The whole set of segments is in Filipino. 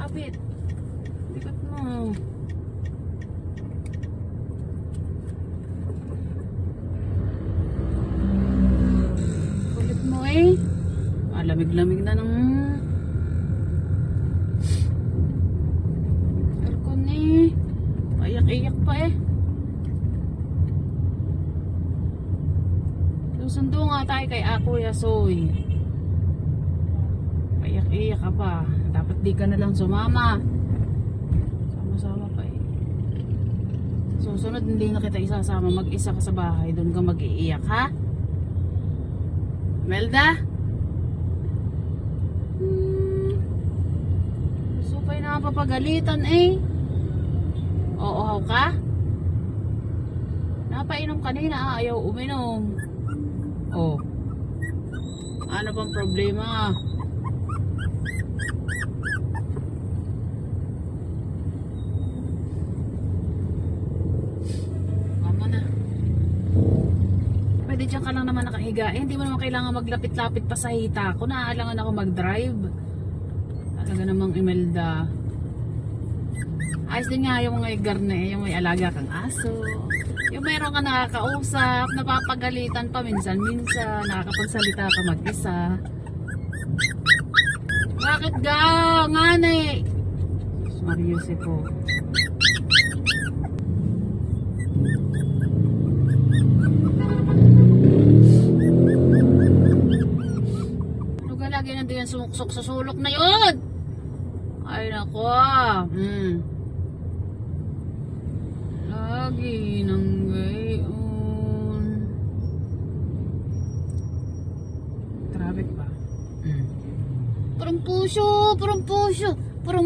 Kapit. Likot mo. Kulit mo eh. Lamig-lamig na ng aircon eh. Paiyak-iyak pa eh. Susundo nga tayo kay Kuya Soy. Paiyak-iyak ka pa. Dapat di ka na lang sumama. Sama-sama pa eh. Susunod hindi na kita isasama. Mag-isa ka sa bahay. Doon ka mag-iiyak ha? Melda? Supay na papagalitan eh. Oo ka? Napainom kanina ayaw uminom. Oh. Ano bang problema? Mama na. Pwede dyan ka lang naman nakahiga. Hindi mo naman kailangan maglapit-lapit pa sa hita ko. Naaalangan ako mag-drive. Talaga namang Imelda. Ayos din nga yung mga garne, yung may alaga kang aso. Yung meron ka nakakausap, napapagalitan pa minsan-minsan, nakakapagsalita ka mag-isa. Bakit ga? Ngani? Marius po. Ano ka lagi nandun yan sumuksok sa sulok na yun? Ay nako. Lagi nang gayon. Traffic pa. Parang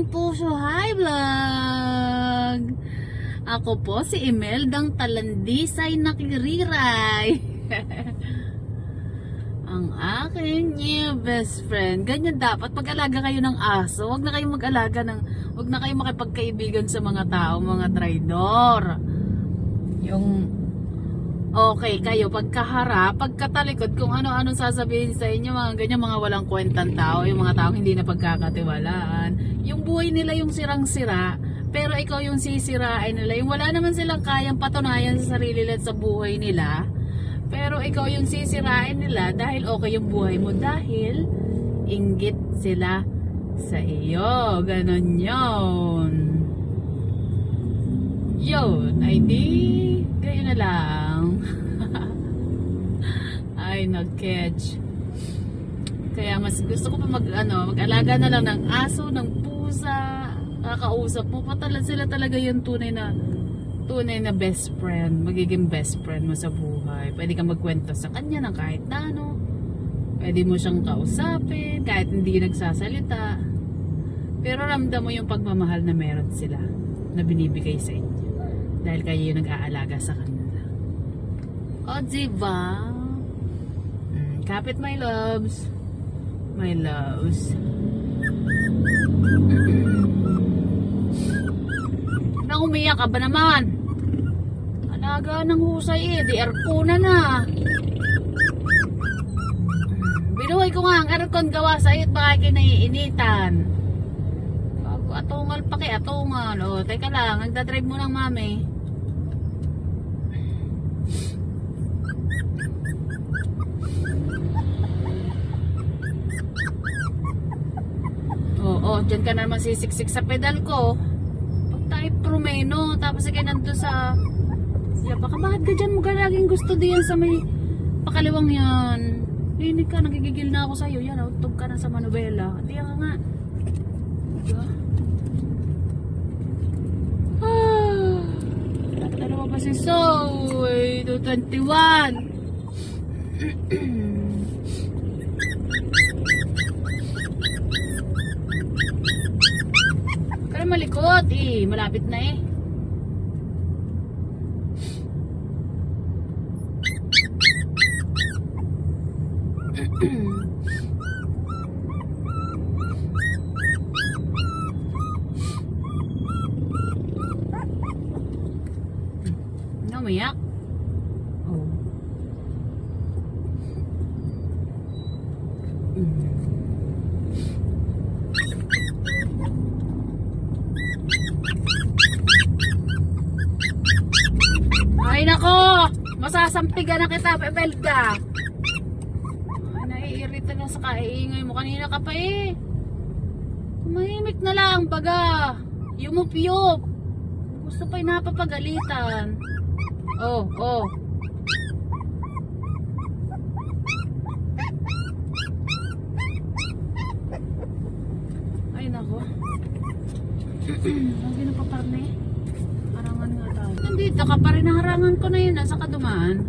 puso, hi vlog. Ako po si Imeldang Talandisay Nakiriray. Ang aking new best friend. Ganyan dapat pag-alaga kayo ng aso. Huwag na kayong mag-alaga ng, huwag na kayong makipagkaibigan sa mga tao, mga traidor. Yung okay kayo pagkaharap, pagkatalikod, kung ano-anong sasabihin sa inyo, mga ganyan, mga walang kwentang tao, yung mga taong hindi na pagkakatiwalaan. Yung buhay nila yung sirang-sira, pero ikaw yung sisirain nila. Yung wala naman silang kayang patunayan sa sarili nila at sa buhay nila, pero ikaw yung sisirain nila dahil okay yung buhay mo, dahil inggit sila sa iyo. Ganon yun. Yun, ay di kayo na lang. Ay, nag-catch. Kaya mas gusto ko pa mag-alaga na lang ng aso, ng pusa. Kakausap mo pa sila talaga yung tunay na best friend. Magiging best friend mo sa buhay. Pwede kang magkwento sa kanya ng kahit na ano. Pwede mo siyang kausapin kahit hindi nagsasalita. Pero ramdam mo yung pagmamahal na meron sila, na binibigay sa inyo, dahil kayo yung nag-aalaga sa kanila. O diba? Kapit my loves. My loves. Nang umiyak ka ba naman? Alaga ng husay eh. Di aircon na. Binuhay ko nga ang aircon gawa sa it. Baka kinaiinitan. Atungal pa kay atungal. O, teka lang. Nagdadrive mo ng mami. Oo, dyan ka naman sisiksik sa pedal ko. Pag tayo promeno, tapos ikay nandun sa... Baka bakit ka dyan mo ka laging gusto diyan sa may pakaliwang yan? Linig ka, nagigigil na ako sa'yo. Yan, utog ka na sa manubela. Hindi ka nga. Diba? Dalawa pa si Soy. 221. Kaya malikot eh. Malapit na eh. Umiyak. Oh. sasampigan na kita, Pebelda. Ay, naiirita na sa kaiingay mo. Kanina ka pa eh. Tumahimik na lang, baga. Yumup-yup. Gusto pa yung napapagalitan. Oh, oh. Ay, nako. Lagi na pa parne. Harangan nga tayo. Nandito ka pa rin, harangan ko na yun, nasa kadumaan.